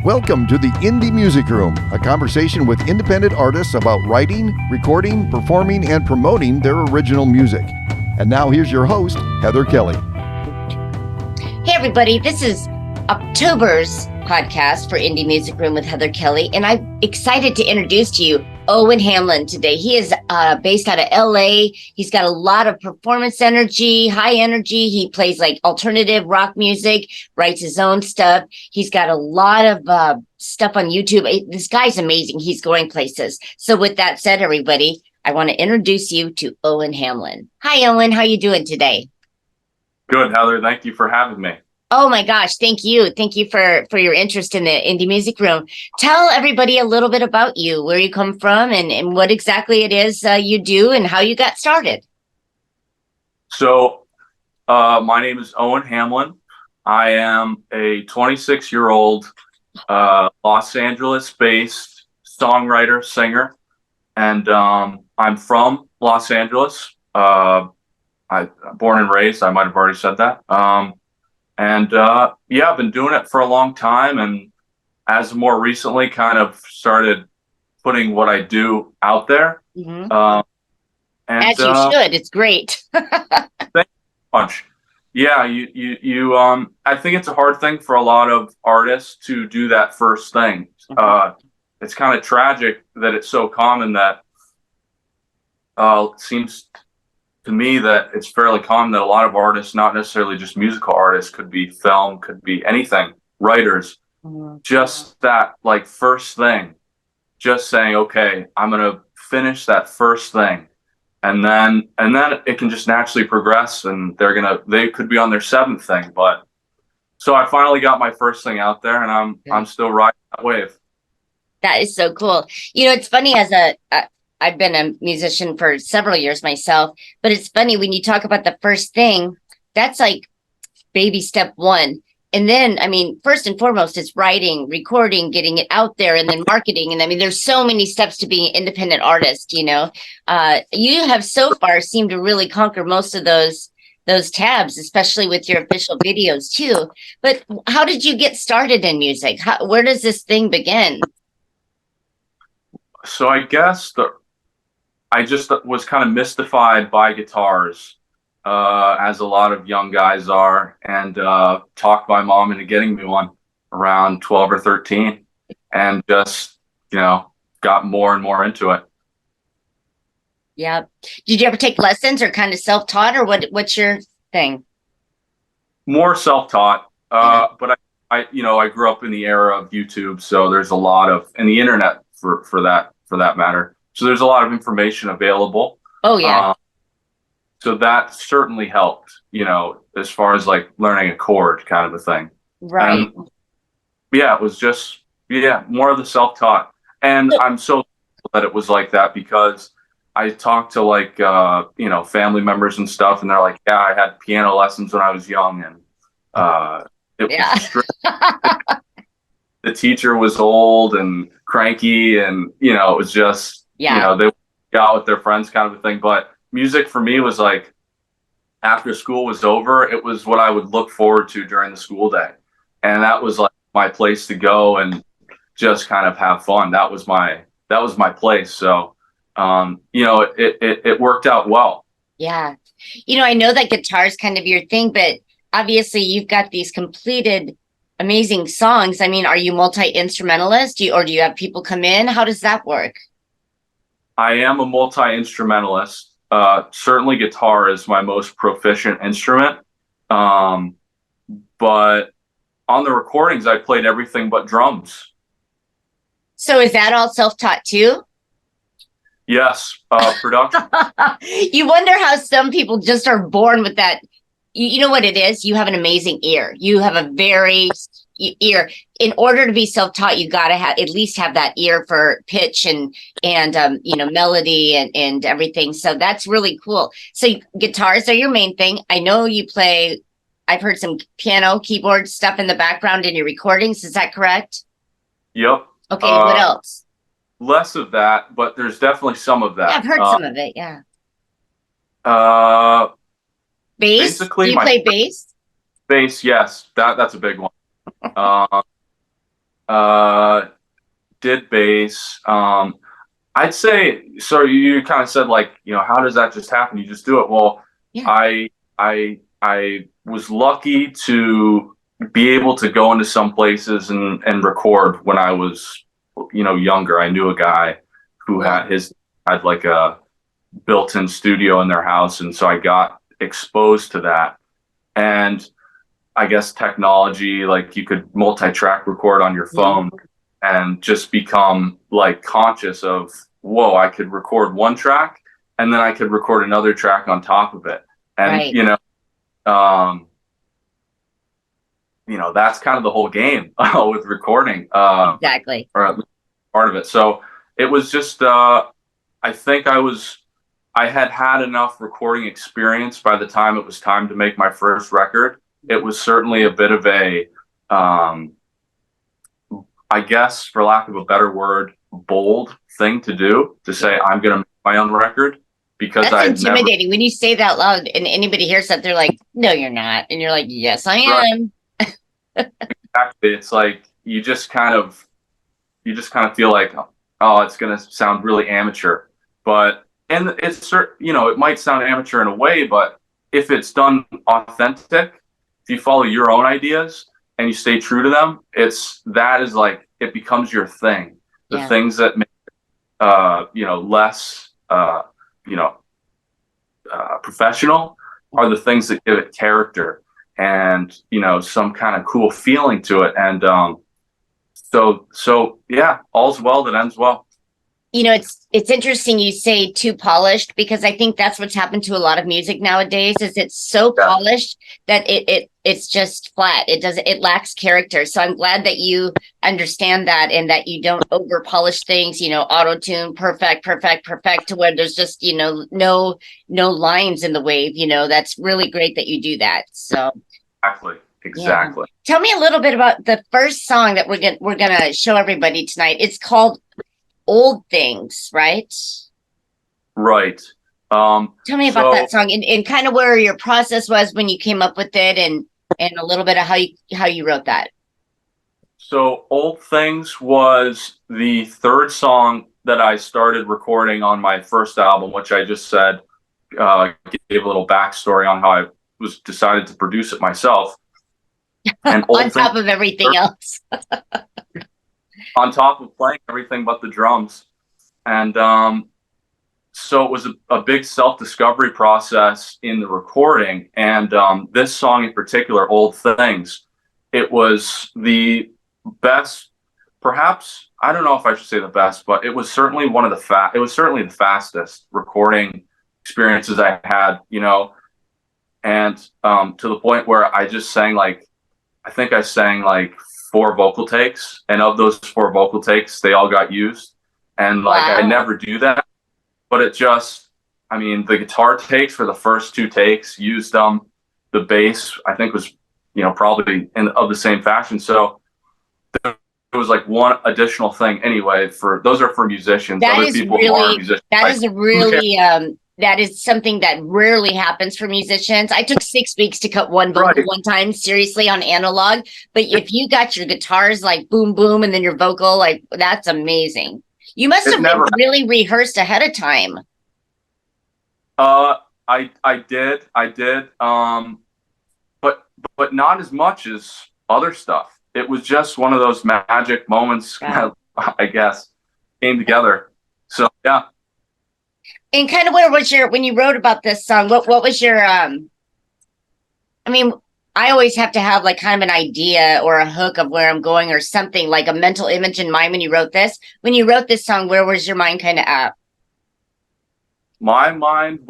Welcome to the Indie Music Room, a conversation with independent artists about writing, recording, performing, and promoting their original music. And now here's your host, Heather Kelly. Hey everybody, this is October's podcast for Indie Music Room with Heather Kelly, and I'm excited to introduce to you Owen Hamlin today. He is based out of LA. He's got a lot of performance energy, high energy. He plays like alternative rock music, writes his own stuff. He's got a lot of stuff on YouTube. This guy's amazing. He's going places. So with that said, everybody, I want to introduce you to Owen Hamlin. Hi, Owen. How you doing today? Good, Heather. Thank you for having me. Oh my gosh, thank you. Thank you for your interest in the Indie Music Room. Tell everybody a little bit about you, where you come from, and what exactly it is you do and how you got started. So, my name is Owen Hamlin. I am a 26-year-old Los Angeles-based songwriter, singer, and I'm from Los Angeles. I'm born and raised. I might have already said that. I've been doing it for a long time, and as more recently kind of started putting what I do out there. Mm-hmm. As you should. It's great. Thank you much. Yeah, you I think it's a hard thing for a lot of artists to do that first thing. Mm-hmm. It's kind of tragic that it's so common that it seems to me that it's fairly common that a lot of artists, not necessarily just musical artists, could be film, could be anything, writers, just that like first thing, just saying, okay, I'm going to finish that first thing. And then it can just naturally progress, and they could be on their seventh thing. But so I finally got my first thing out there, and I'm still riding that wave. That is so cool. You know, it's funny I've been a musician for several years myself, but it's funny when you talk about the first thing, that's like baby step one. And then, I mean, first and foremost, it's writing, recording, getting it out there, and then marketing. And I mean, there's so many steps to being an independent artist, you know. You have so far seemed to really conquer most of those tabs, especially with your official videos too. But how did you get started in music? Where does this thing begin? So I guess I just was kind of mystified by guitars, as a lot of young guys are, and talked my mom into getting me one around 12 or 13, and just, got more and more into it. Yeah. Did you ever take lessons or kind of self-taught, or what's your thing? More self-taught, but I grew up in the era of YouTube, so there's a lot of, and the internet for that matter. So there's a lot of information available. Oh, yeah. So that certainly helped, as far as like learning a chord kind of a thing. Right. And, it was just, more of the self-taught. And I'm so thankful that it was like that, because I talked to like, family members and stuff, and they're like, yeah, I had piano lessons when I was young, and it was strict. The teacher was old and cranky, and, it was just, they would go out with their friends kind of a thing. But music for me was like, after school was over, it was what I would look forward to during the school day. And that was like my place to go and just kind of have fun. That was my place. So, it worked out well. Yeah. I know that guitar is kind of your thing, but obviously you've got these completed amazing songs. I mean, are you multi-instrumentalist? Or do you have people come in? How does that work? I am a multi-instrumentalist. Certainly guitar is my most proficient instrument. But on the recordings, I played everything but drums. So is that all self-taught too? Yes. Production. You wonder how some people just are born with that. You know what it is? You have an amazing ear. You have a very ear. In order to be self-taught, you got to at least have that ear for pitch and melody and everything. So that's really cool. So guitars are your main thing. I know you play. I've heard some piano, keyboard stuff in the background in your recordings. Is that correct? Yep. Okay. What else? Less of that, but there's definitely some of that. Yeah, I've heard some of it. Yeah. Bass? Basically, do you play bass? Bass, yes. That's a big one. did bass. I'd say, so you kind of said like, how does that just happen? You just do it. Well, Yeah. I was lucky to be able to go into some places and record when I was, younger. I knew a guy who had like a built-in studio in their house, and so I got exposed to that. And I guess technology, like you could multi-track record on your phone and just become like conscious of, whoa, I could record one track and then I could record another track on top of it. And, that's kind of the whole game with recording, Exactly. or at least part of it. So it was just, I think I had enough recording experience by the time it was time to make my first record. It was certainly a bit of a, I guess, for lack of a better word, bold thing to do, to say, I'm going to make my own record, because that's intimidating. When you say that out loud and anybody hears that, they're like, no, you're not. And you're like, yes, I am. Exactly. It's like, you just kind of feel like, oh, it's going to sound really amateur, and it's, it might sound amateur in a way, but if it's done authentic, if you follow your own ideas and you stay true to them, it becomes your thing. The things that make less professional are the things that give it character and some kind of cool feeling to it. And so yeah, all's well that ends well. It's interesting you say too polished, because I think that's what's happened to a lot of music nowadays, is it's so polished that it's just flat. It lacks character. So I'm glad that you understand that, and that you don't over polish things, auto-tune, perfect to where there's just, no lines in the wave. That's really great that you do that. So Exactly. Yeah. Tell me a little bit about the first song that we're gonna show everybody tonight. It's called Old Things, right? Right. Tell me about that song, and kind of where your process was when you came up with it, and a little bit of how you wrote that. So Old Things was the third song that I started recording on my first album, which I just said, gave a little backstory on how I was decided to produce it myself. And on top of everything else. On top of playing everything but the drums. And so it was a big self-discovery process in the recording. And this song in particular, Old Things, it was the best, perhaps, I don't know if I should say the best, but it was certainly it was certainly the fastest recording experiences I had, and to the point where I just sang I think I sang 4 vocal takes, and of those 4 vocal takes, they all got used. And I never do that, but it just, the guitar takes for the first 2 takes used them. The bass, I think, was, probably of the same fashion. So there was one additional thing anyway. Those are for musicians. That Other is people really, who aren't musicians, that is something that rarely happens for musicians. I took 6 weeks to cut one vocal one time, seriously, on analog. But if you got your guitars boom, boom, and then your vocal, that's amazing. You must have been really rehearsed ahead of time. I did. But not as much as other stuff. It was just one of those magic moments, I guess, came together. So yeah. And kind of where was when you wrote about this song, what was your, I always have to have kind of an idea or a hook of where I'm going, or something, like a mental image in mind when you wrote this. When you wrote this song, where was your mind kind of at? My mind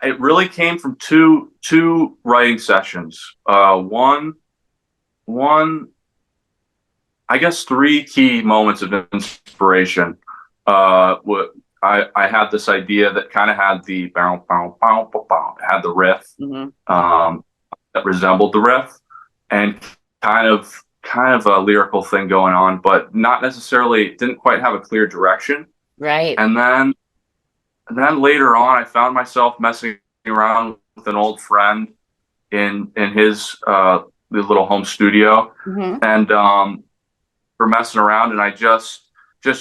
it really came from two writing sessions. One, I guess 3 key moments of inspiration. I had this idea that kind of had the bow, bow, bow, bow, bow, had the riff, that resembled the riff, and kind of a lyrical thing going on, but not necessarily, didn't quite have a clear direction. Right. And then later on, I found myself messing around with an old friend in his the little home studio, and were messing around, and I just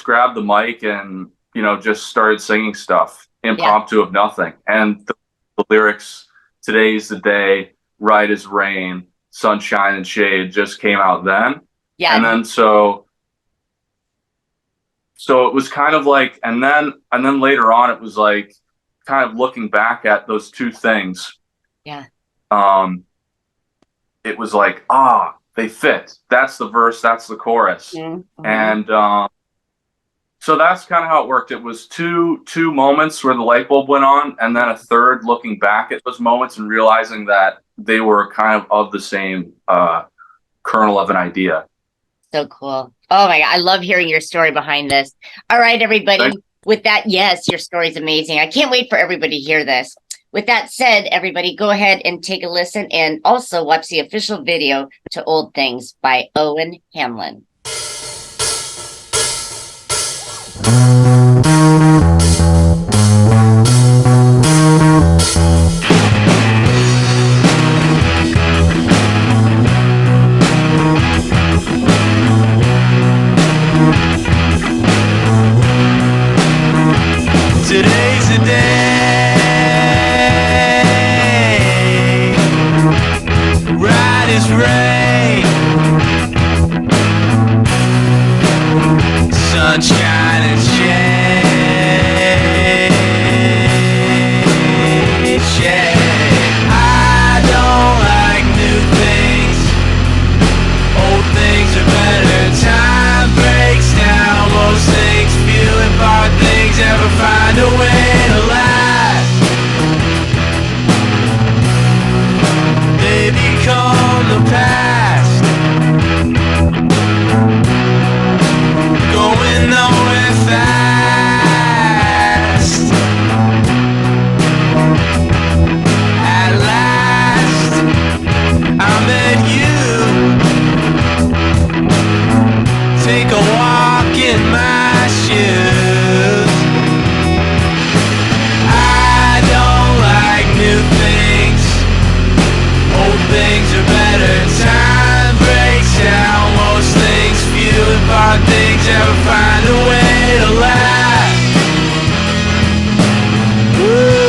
grabbed the mic and, you know, just started singing stuff impromptu of nothing. And the lyrics, "Today's the day, right as rain, sunshine and shade," just came out then. Yeah. And then so it was kind of like, and then later on, it was like kind of looking back at those two things. Yeah. It was like, they fit. That's the verse, that's the chorus. Mm-hmm. And so that's kind of how it worked. It was two moments where the light bulb went on, and then a third looking back at those moments and realizing that they were kind of the same kernel of an idea. So cool. Oh my God. I love hearing your story behind this. All right, everybody. Thanks. With that, yes, your story's amazing. I can't wait for everybody to hear this. With that said, everybody, go ahead and take a listen and also watch the official video to Old Things by Owen Hamlin. Today's the day, right as rain, sunshine and shade. I don't like new things, old things are better. Time breaks down most things, few and far things ever find a way to last. They become the past, going nowhere fast. At last, I met you. Take a walk in my shoes. I don't like new things, old things are better. Time breaks down most things, few and far things ever find a way to last. Woo!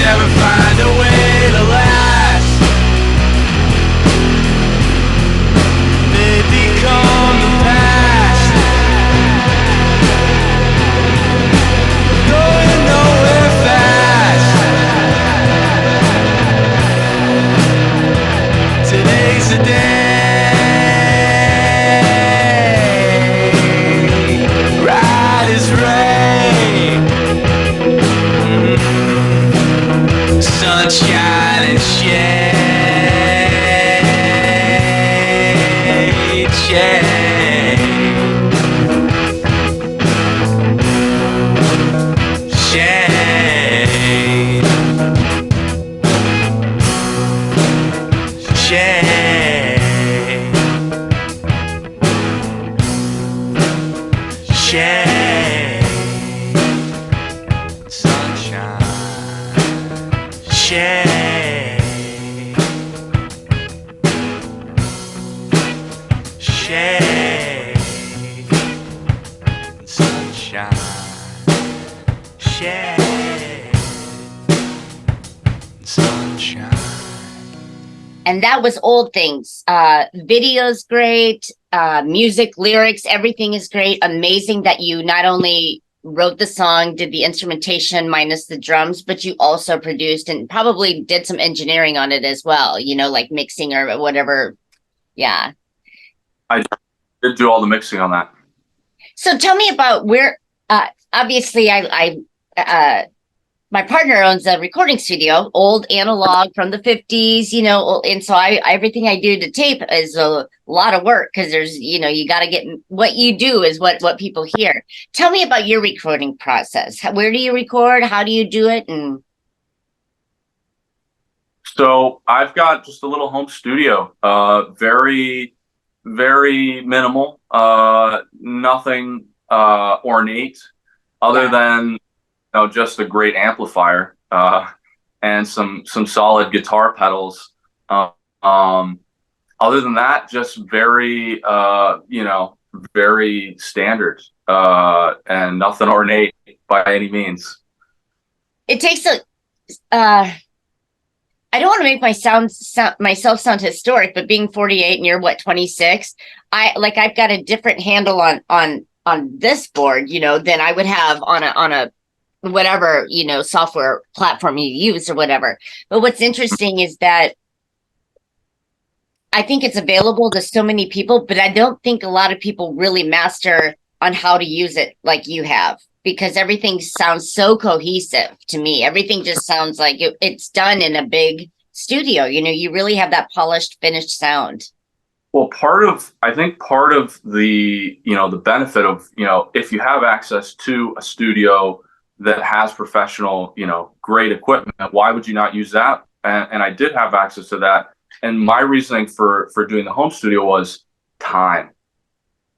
Never find a way to last. They become the past, going nowhere fast. Today's the day, right as rain. Sunshine and shade, shade, shade, shade, shade, sunshine. Shade, shade, sunshine, shade, sunshine. And that was Old Things. Video's great. Music, lyrics, everything is great. Amazing that you not only wrote the song, did the instrumentation minus the drums, but you also produced and probably did some engineering on it as well, you know, like mixing or whatever. Yeah. I did do all the mixing on that. So tell me about where, obviously I my partner owns a recording studio, old analog from the 50s, and so everything I do to tape is a lot of work because there's, you got to get what you do is what people hear. Tell me about your recording process. Where do you record? How do you do it? And So I've got just a little home studio, very, very minimal, nothing ornate other Yeah. than just a great amplifier and some solid guitar pedals. Um, Other than that, just very very standard and nothing ornate by any means. it takes I don't want to make myself sound historic, but being 48 and you're what, 26, I've got a different handle on this board, than I would have on a whatever, software platform you use or whatever. But what's interesting is that I think it's available to so many people, but I don't think a lot of people really master on how to use it like you have, because everything sounds so cohesive to me. Everything just sounds like it's done in a big studio. You really have that polished, finished sound. Well, I think part of the, the benefit of, if you have access to a studio that has professional, great equipment, why would you not use that? And I did have access to that. And my reasoning for doing the home studio was time.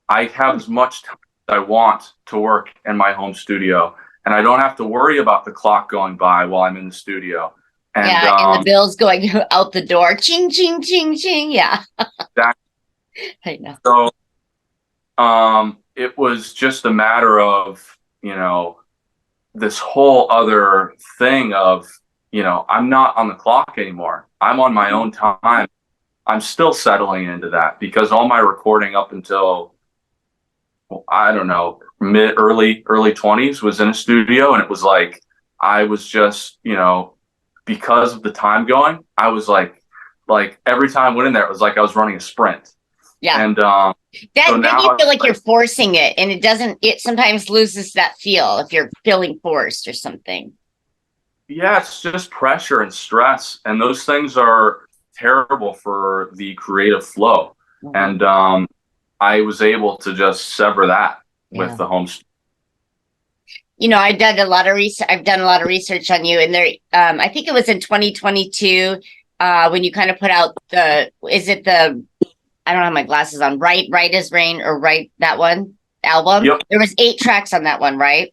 I have as much time as I want to work in my home studio, and I don't have to worry about the clock going by while I'm in the studio. And, and the bills going out the door, ching, ching, ching, ching. Yeah. Exactly. I know. So it was just a matter of, this whole other thing of, I'm not on the clock anymore. I'm on my own time. I'm still settling into that because all my recording up until, I don't know, early 20s was in a studio. And it was like, I was just, because of the time going, I was like every time I went in there, it was like I was running a sprint. Yeah. And that so then you feel like you're forcing it, and it sometimes loses that feel if you're feeling forced or something. Yeah, it's just pressure and stress, and those things are terrible for the creative flow. Mm-hmm. And I was able to just sever that with the home studio. I've done a lot of research. I've done a lot of research on you, and there. I think it was in 2022 when you kind of put out I don't have my glasses on. Right as Rain, or Right, that one album. Yep. There was 8 tracks on that one, right?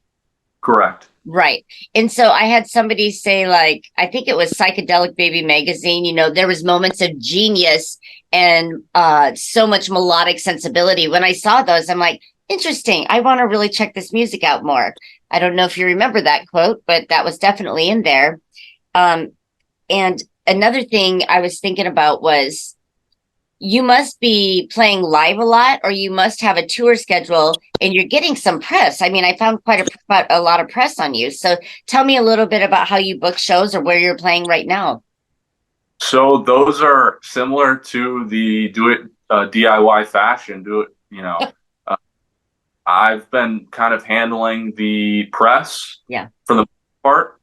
Correct. Right. And so I had somebody say, like, I think it was Psychedelic Baby magazine, there was moments of genius and so much melodic sensibility. When I saw those, I'm like, interesting. I want to really check this music out more. I don't know if you remember that quote, but that was definitely in there. And another thing I was thinking about was, you must be playing live a lot, or you must have a tour schedule, and you're getting some press. I mean, I found quite a lot of press on you. So tell me a little bit about how you book shows or where you're playing right now. So those are similar to the DIY fashion. I've been kind of handling the press for the most part,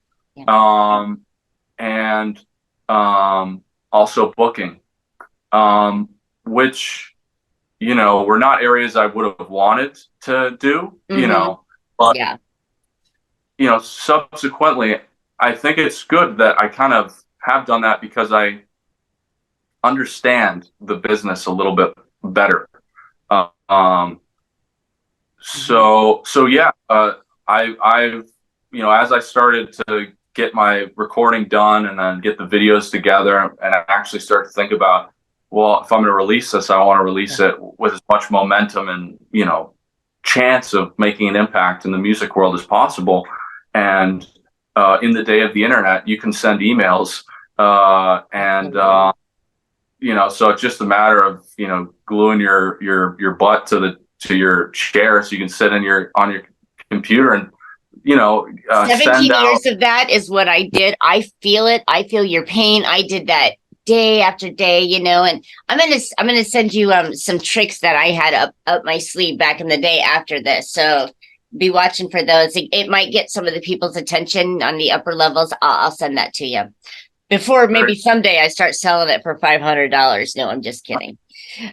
and also booking. Which, were not areas I would have wanted to do, but, subsequently, I think it's good that I kind of have done that because I understand the business a little bit better. I've, as I started to get my recording done and then get the videos together and I actually start to think about, well, if I'm going to release this, I want to release it with as much momentum and, chance of making an impact in the music world as possible. And in the day of the internet, you can send emails so it's just a matter of, gluing your butt to your chair so you can sit on your computer and, 17 years of that is what I did. I feel it. I feel your pain. I did that day after day, and I'm gonna send you some tricks that I had up my sleeve back in the day after this. So be watching for those. It might get some of the people's attention on the upper levels. I'll send that to you before maybe someday I start selling it for $500. No, I'm just kidding.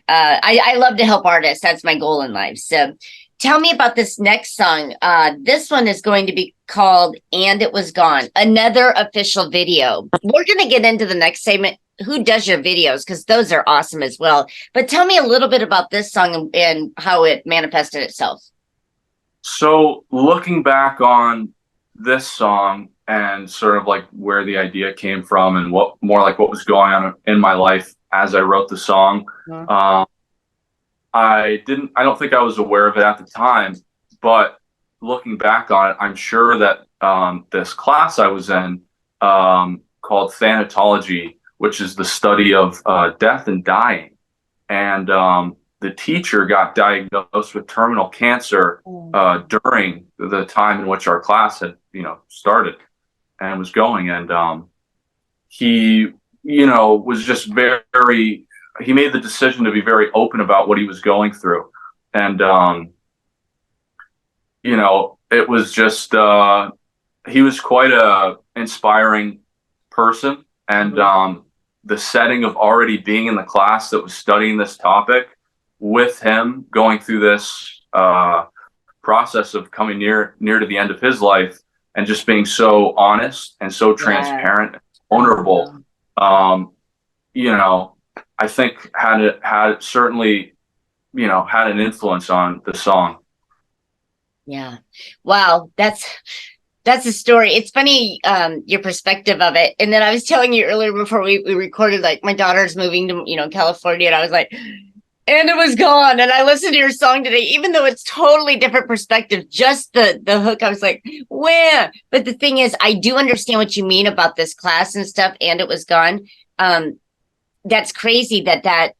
I love to help artists. That's my goal in life. So tell me about this next song. This one is going to be called And It Was Gone, another official video. We're going to get into the next segment. Who does your videos? Because those are awesome as well. But tell me a little bit about this song and how it manifested itself. So looking back on this song and sort of like where the idea came from and what was going on in my life as I wrote the song, I don't think I was aware of it at the time, but looking back on it, I'm sure that this class I was in called Thanatology, which is the study of death and dying, and the teacher got diagnosed with terminal cancer during the time in which our class had, started and was going. And he, was just he made the decision to be very open about what he was going through. And, it was just, he was quite a inspiring person. And the setting of already being in the class that was studying this topic, with him going through this process of coming near to the end of his life and just being so honest and so transparent, and vulnerable, I think had certainly, had an influence on the song. Yeah. Wow. That's a story. It's funny, your perspective of it. And then I was telling you earlier before we recorded, like my daughter's moving to, California, and I was like, and it was gone. And I listened to your song today, even though it's totally different perspective, just the hook. I was like, where? But the thing is, I do understand what you mean about this class and stuff. And it was gone. That's crazy that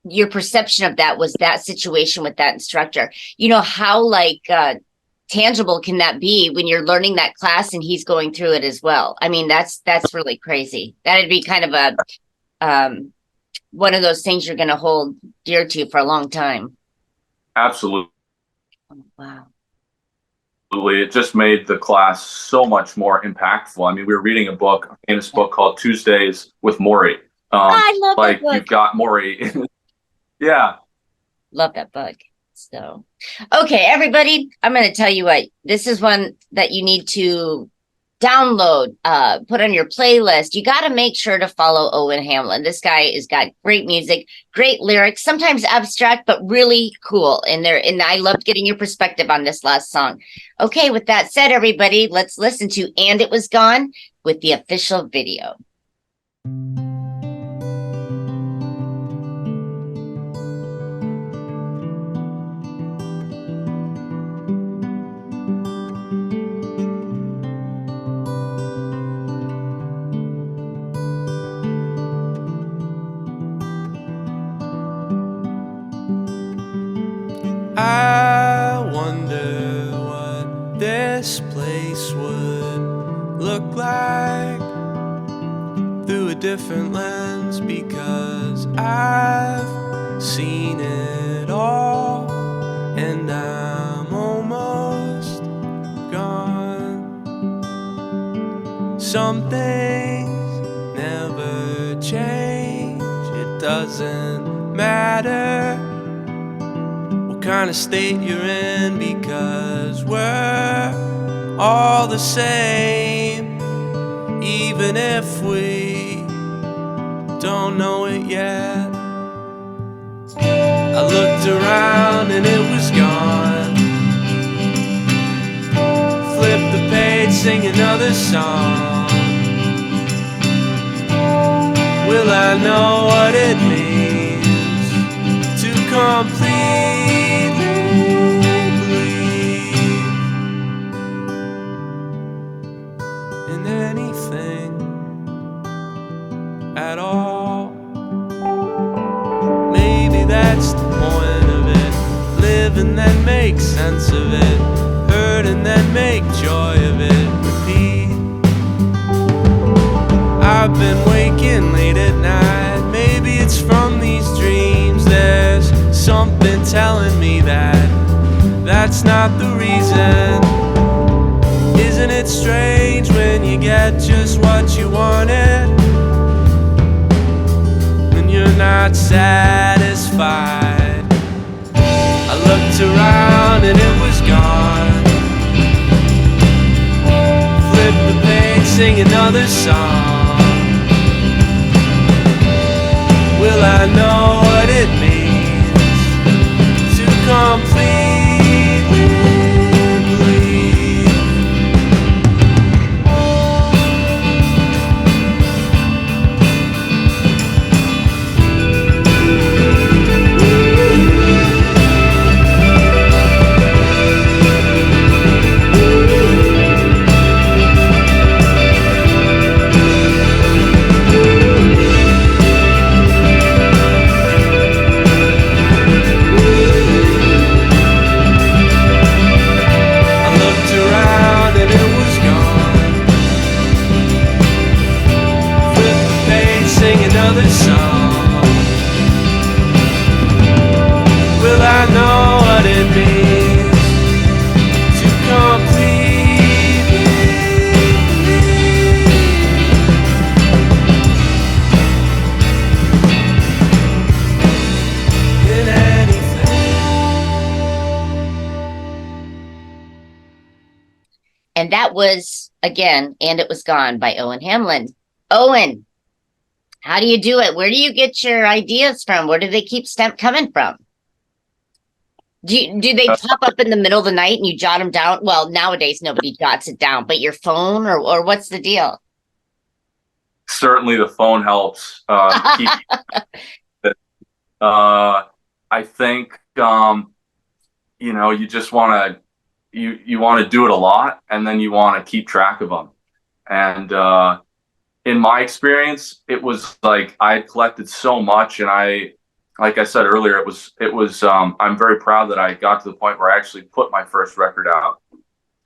your perception of that was that situation with that instructor. How tangible can that be when you're learning that class and he's going through it as well? I mean, that's really crazy. That'd be kind of a one of those things you're going to hold dear to for a long time. Absolutely. Oh, wow. It just made the class so much more impactful. I mean, we were reading a famous book called Tuesdays with Maury. I love that book. You've got Maury. Yeah. Love that book. So, okay, everybody, I'm going to tell you what, this is one that you need to download, put on your playlist. You got to make sure to follow Owen Hamlin. This guy has got great music, great lyrics, sometimes abstract, but really cool. And I loved getting your perspective on this last song. Okay, with that said, everybody, let's listen to And It Was Gone with the official video. I wonder what this place would look like through a different lens, because I've seen it all and I'm almost gone. Some things never change, it doesn't matter kind of state you're in, because we're all the same, even if we don't know it yet. I looked around and it was gone. Flip the page, sing another song. Will I know what it means to complete anything at all? Maybe that's the point of it. Live and then make sense of it. Hurt and then make joy of it. Repeat. I've been waking late at night. Maybe it's from these dreams. There's something telling me that that's not the reason. Isn't it strange when you get just what you wanted, and you're not satisfied? I looked around and it was gone. Flip the page, sing another song. Will I know what it means to completely believe? Another song. Will I know what it means to completely believe in anything? And that was, again, And It Was Gone by Owen Hamlin. Owen, how do you do it? Where do you get your ideas from? Where do they keep coming from? Do they pop up in the middle of the night and you jot them down? Well, nowadays nobody jots it down, but your phone or what's the deal? Certainly the phone helps keep it. I think you just want to you want to do it a lot, and then you want to keep track of them. And in my experience, it was like I had collected so much, and like I said earlier, it was I'm very proud that I got to the point where I actually put my first record out.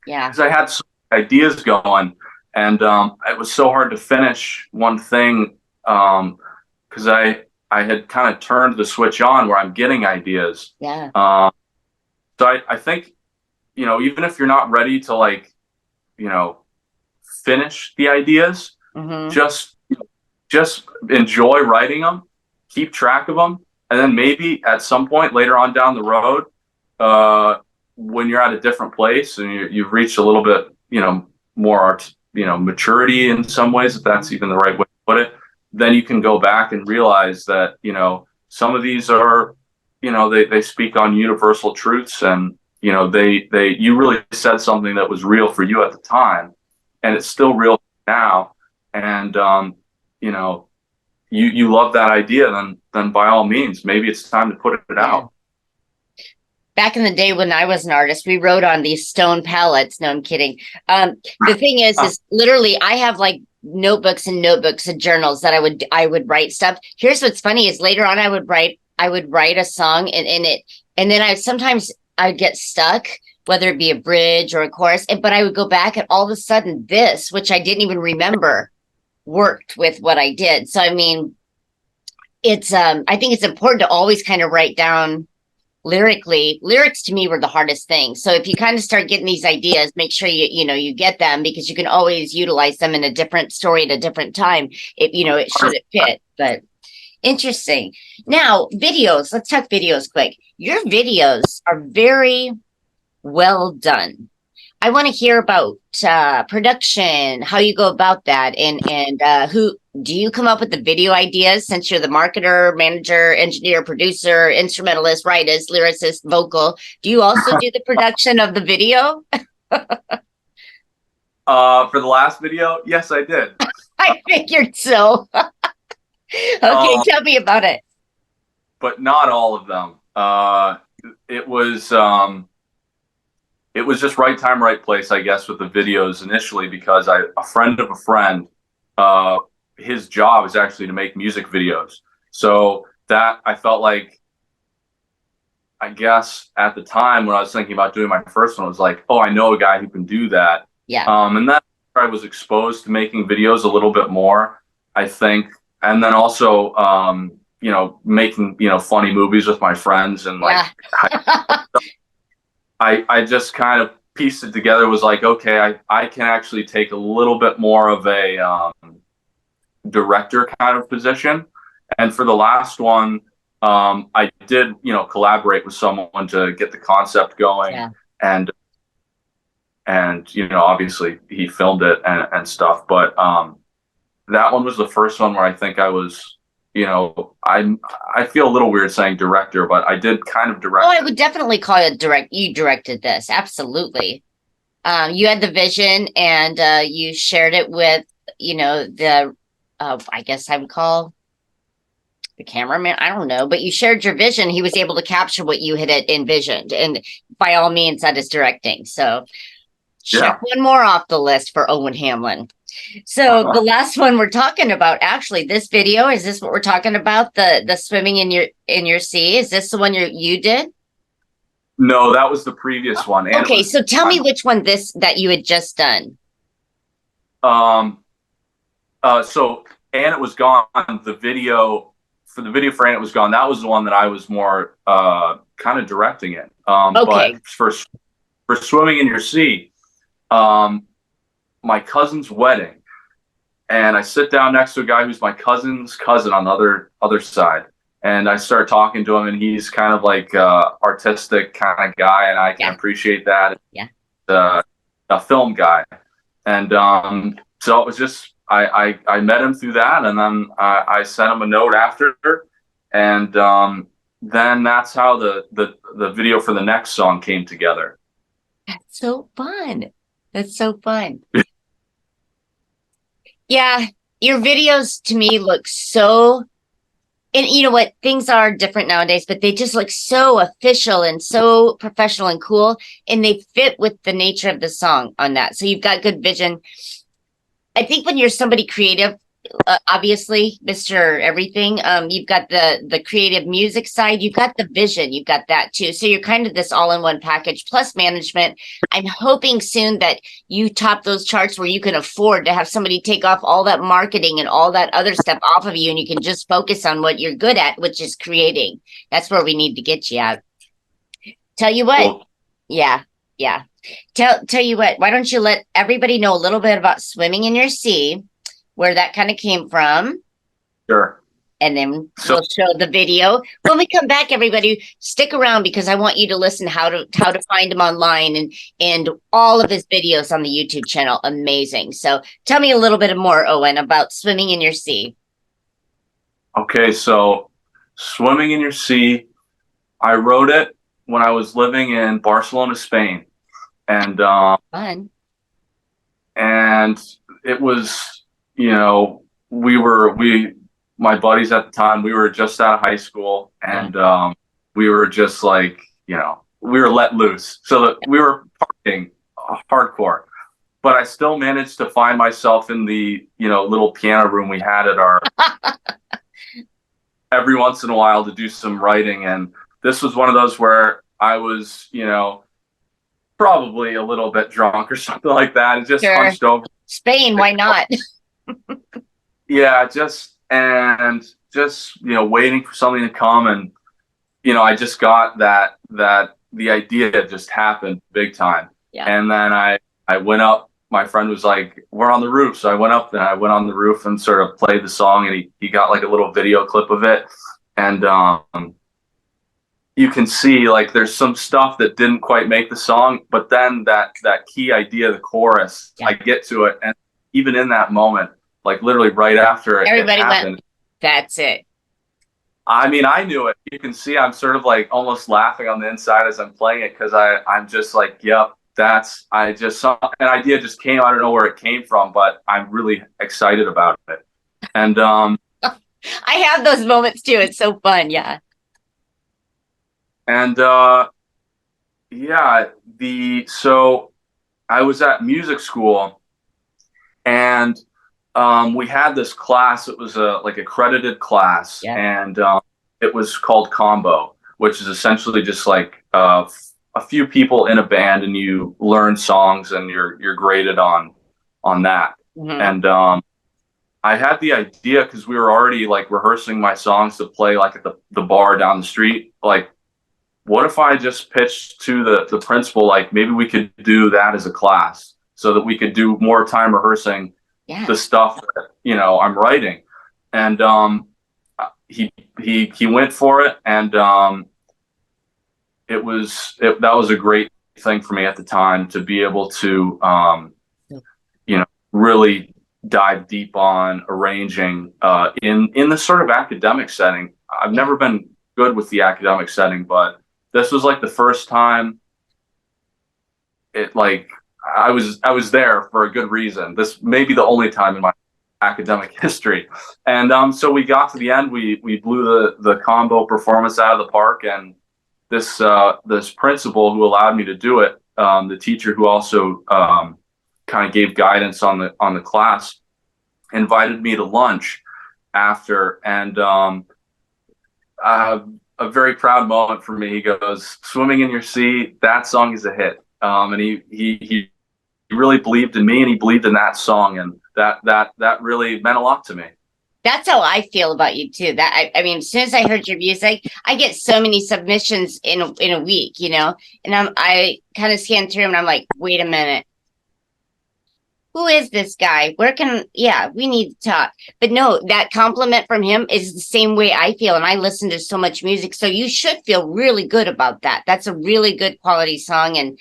Yeah, because I had so many ideas going, and it was so hard to finish one thing because I had kind of turned the switch on where I'm getting ideas. yeah. So I think even if you're not ready to finish the ideas, Mm-hmm. just enjoy writing them, keep track of them, and then maybe at some point later on down the road, when you're at a different place and you've reached a little bit more maturity in some ways, if that's even the right way to put it, then you can go back and realize that some of these are they speak on universal truths, and you really said something that was real for you at the time, and it's still real now. And you love that idea, then by all means, maybe it's time to put it out. Back in the day when I was an artist, we wrote on these stone pallets. No, I'm kidding. The thing is literally I have like notebooks and journals that I would write stuff. Here's what's funny is later on I would write a song and then I'd get stuck, whether it be a bridge or a chorus, but I would go back and all of a sudden this, which I didn't even remember, worked with what I did. So I mean, it's I think it's important to always kind of write down lyrically. Lyrics to me were the hardest thing. So if you kind of start getting these ideas, make sure you get them, because you can always utilize them in a different story at a different time. It shouldn't fit, but interesting. Now, videos. Let's talk videos quick. Your videos are very well done. I want to hear about production, how you go about that, and who do you come up with the video ideas, since you're the marketer, manager, engineer, producer, instrumentalist, writers, lyricist, vocal. Do you also do the production of the video? For the last video, yes, I did. I figured so. Okay, tell me about it. But not all of them. It was just right time, right place, I guess, with the videos initially, because a friend of a friend, his job is actually to make music videos. So that I felt like, I guess at the time when I was thinking about doing my first one, I was like, oh, I know a guy who can do that. Yeah. And then I was exposed to making videos a little bit more, I think. And then also, making, funny movies with my friends and like, I just kind of pieced it together, was like, okay, I can actually take a little bit more of a director kind of position. And for the last one, I did, collaborate with someone to get the concept going. Yeah. And obviously he filmed it and stuff. But that one was the first one where I think I was, I feel a little weird saying director, but I did kind of direct. Oh, I would definitely call it direct. You directed this. Absolutely. You had the vision and you shared it with, the, I guess I would call the cameraman. I don't know, but you shared your vision. He was able to capture what you had envisioned. And by all means, that is directing. So check one more off the list for Owen Hamlin. So the last one we're talking about, actually, this video, is this what we're talking about? The swimming in your sea? Is this the one you did? No, that was the previous one. And okay, so tell me which one that you had just done. So And It Was Gone, the video for And It Was Gone, that was the one that I was more kind of directing it. Okay. But for Swimming in Your Sea, my cousin's wedding, and I sit down next to a guy who's my cousin's cousin on the other side, and I start talking to him, and he's kind of like artistic kind of guy, and I can appreciate that. Yeah. A film guy, and so it was just I met him through that, and then I sent him a note after, and then that's how the video for the next song came together. That's so fun. That's so fun. Yeah, your videos to me look so, and you know what, things are different nowadays, but they just look so official and so professional and cool, and they fit with the nature of the song on that. So you've got good vision. I think when you're somebody creative, obviously, Mr. Everything, you've got the creative music side, you've got the vision, you've got that too. So you're kind of this all-in-one package plus management. I'm hoping soon that you top those charts where you can afford to have somebody take off all that marketing and all that other stuff off of you, and you can just focus on what you're good at, which is creating. That's where we need to get you at. Tell you what, Cool. yeah. Tell you what, why don't you let everybody know a little bit about Swimming in Your Sea, where that kind of came from. Sure. And then we'll show the video. When we come back, everybody, stick around because I want you to listen how to find him online and all of his videos on the YouTube channel. Amazing. So tell me a little bit more, Owen, about Swimming in Your Sea. Okay, so Swimming in Your Sea, I wrote it when I was living in Barcelona, Spain. And Fun. And it was, my buddies at the time, we were just out of high school, and we were just like, we were let loose. So that we were partying hardcore, but I still managed to find myself in the, little piano room we had at our every once in a while to do some writing. And this was one of those where I was, probably a little bit drunk or something like that, and just hunched over. Spain, why not? Yeah, just waiting for something to come, and I just got that the idea just happened big time. Yeah. And then I went up. My friend was like, "We're on the roof," so I went up and I went on the roof and sort of played the song, and he got like a little video clip of it, and you can see like there's some stuff that didn't quite make the song, but then that key idea, the chorus, I get to it, and even in that moment, like literally right after everybody it happened, went, that's it. I mean, I knew it. You can see I'm sort of like almost laughing on the inside as I'm playing it, because I'm just like, yep, I just saw an idea just came. I don't know where it came from, but I'm really excited about it. And I have those moments too. It's so fun. Yeah. And so I was at music school, and we had this class. It was a accredited class, and it was called Combo, which is essentially just like a few people in a band, and you learn songs, and you're graded on that. Mm-hmm. And I had the idea because we were already like rehearsing my songs to play like at the bar down the street, like what if I just pitched to the principal, like maybe we could do that as a class so that we could do more time rehearsing the stuff that, I'm writing. And he went for it, and that was a great thing for me at the time, to be able to really dive deep on arranging in this sort of academic setting. I've never been good with the academic setting, but this was like the first time I was there for a good reason. This may be the only time in my academic history. And so we got to the end, we blew the combo performance out of the park, and this principal who allowed me to do it, the teacher who also kind of gave guidance on the class, invited me to lunch after, and a very proud moment for me. He goes, "Swimming in Your Sea, that song is a hit." And he really believed in me, and he believed in that song, and that really meant a lot to me. That's how I feel about you too. That I mean, as soon as I heard your music, I get so many submissions in a week, and I kind of scan through them, and I'm like, wait a minute, who is this guy? We need to talk. But no, that compliment from him is the same way I feel, and I listen to so much music, so you should feel really good about that. That's a really good quality song, and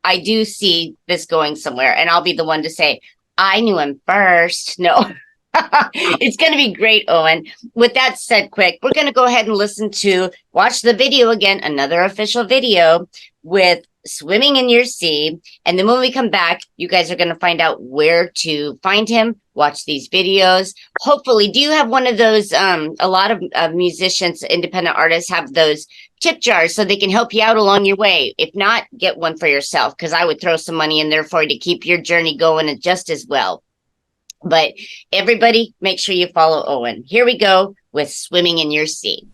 I do see this going somewhere, and I'll be the one to say, I knew him first. No, it's going to be great, Owen. With that said, quick, we're going to go ahead and watch the video again, another official video with Swimming in Your Sea. And then when we come back, you guys are going to find out where to find him, watch these videos. Hopefully, do you have one of those? A lot of musicians, independent artists have those tip jars so they can help you out along your way. If not, get one for yourself, because I would throw some money in there for you to keep your journey going just as well. But everybody, make sure you follow Owen. Here we go with Swimming in Your Sea.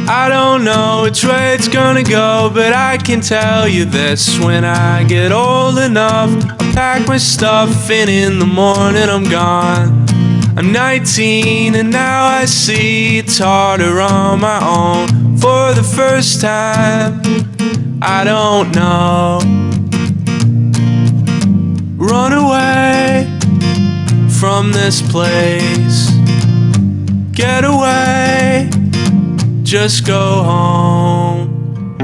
I don't know which way it's gonna go, but I can tell you this: when I get old enough, I'll pack my stuff, and in the morning I'm gone. I'm 19 and now I see it's harder on my own. For the first time, I don't know. Run away from this place, get away, just go home.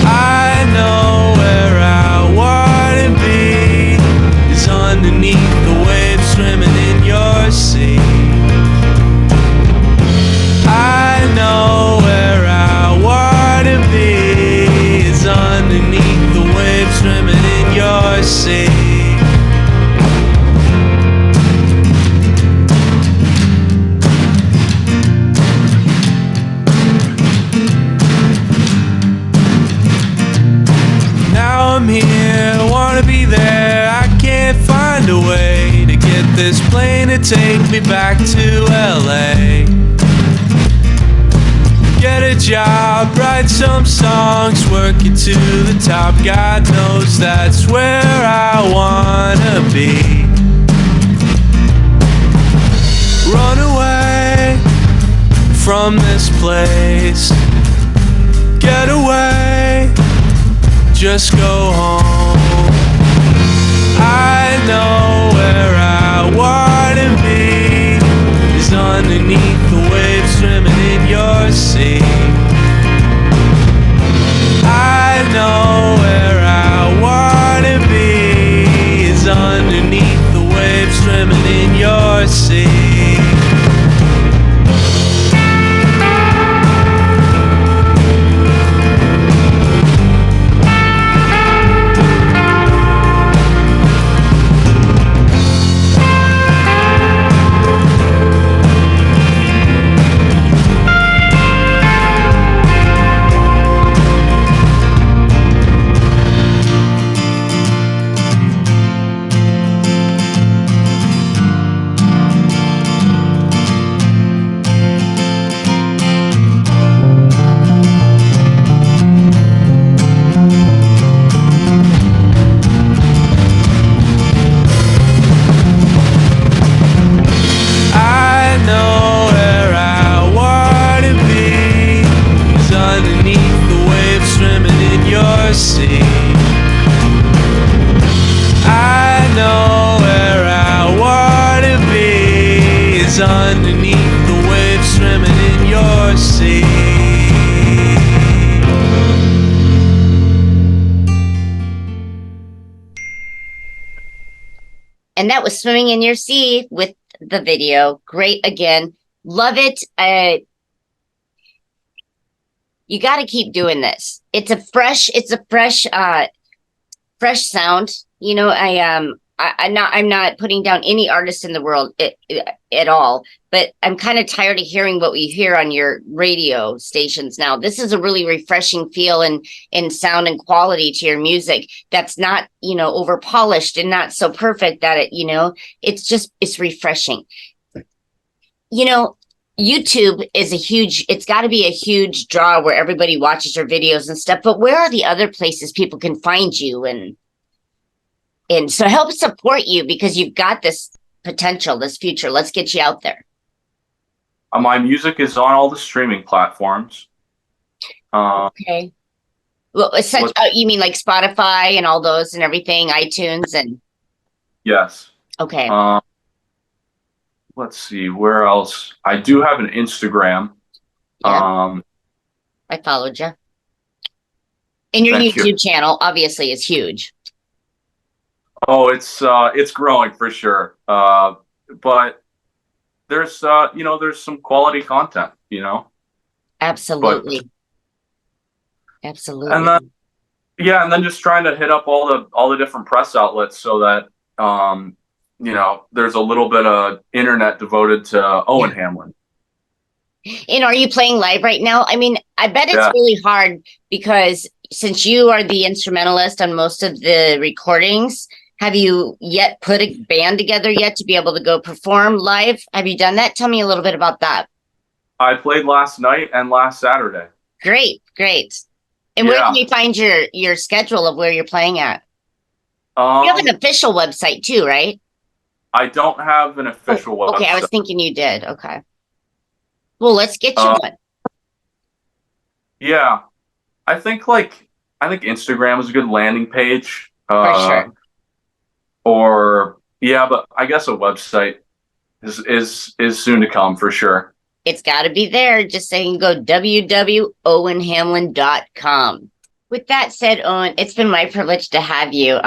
I know where I wanna be, is underneath the waves swimming in your sea. I know where I wanna be, is underneath the waves swimming in your sea. I'm here, wanna be there. I can't find a way to get this plane to take me back to LA. Get a job, write some songs, work it to the top. God knows that's where I wanna be. Run away from this place, get away, just go home. I know where I wanna be, is underneath the waves swimming in your sea. I know where I wanna be, is underneath the waves swimming in your sea. underneath the waves swimming in your sea. And that was Swimming in Your Sea with the video. Great again. Love it. You got to keep doing this. It's a fresh sound. You know, I'm not putting down any artist in the world at all, but I'm kind of tired of hearing what we hear on your radio stations now. This is a really refreshing feel and sound and quality to your music that's not, you know, over polished and not so perfect that it, you know, it's refreshing. You know, YouTube is it's got to be a huge draw where everybody watches your videos and stuff, but where are the other places people can find you and so help support you because you've got this potential, this future. Let's get you out there. My music is on all the streaming platforms. Okay. Well, you mean like Spotify and all those and everything, iTunes and. Yes. Okay. Let's see, where else? I do have an Instagram. Yeah. I followed you. And your YouTube channel obviously is huge. Oh, it's growing for sure. But there's there's some quality content, you know. Absolutely. Absolutely. And then just trying to hit up all the different press outlets so that there's a little bit of internet devoted to Owen Hamlin. And are you playing live right now? I mean, I bet it's really hard because since you are the instrumentalist on most of the recordings, have you yet put a band together yet to be able to go perform live? Have you done that? Tell me a little bit about that. I played last night and last Saturday. Great. And where can we find your schedule of where you're playing at? You have an official website too, right? I don't have an official website. Okay, I was thinking you did. Okay. Well, let's get you one. Yeah. I think Instagram is a good landing page. For sure. But I guess a website is soon to come for sure. It's got to be there. Just saying, go www.owenhamlin.com. With that said, Owen, it's been my privilege to have you.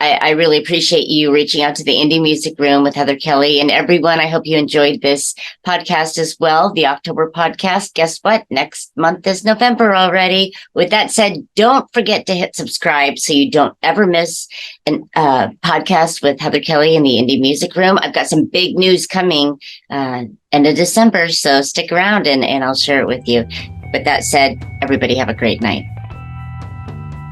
I really appreciate you reaching out to the Indie Music Room with Heather Kelly and everyone. I hope you enjoyed this podcast as well, the October podcast. Guess what? Next month is November already. With that said, don't forget to hit subscribe so you don't ever miss a podcast with Heather Kelly in the Indie Music Room. I've got some big news coming end of December, so stick around and I'll share it with you. With that said, everybody have a great night.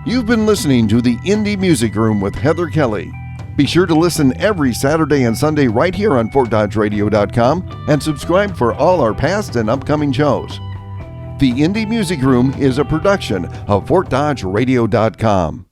You've been listening to the Indie Music Room with Heather Kelly. Be sure to listen every Saturday and Sunday right here on FortDodgeRadio.com and subscribe for all our past and upcoming shows. The Indie Music Room is a production of FortDodgeRadio.com.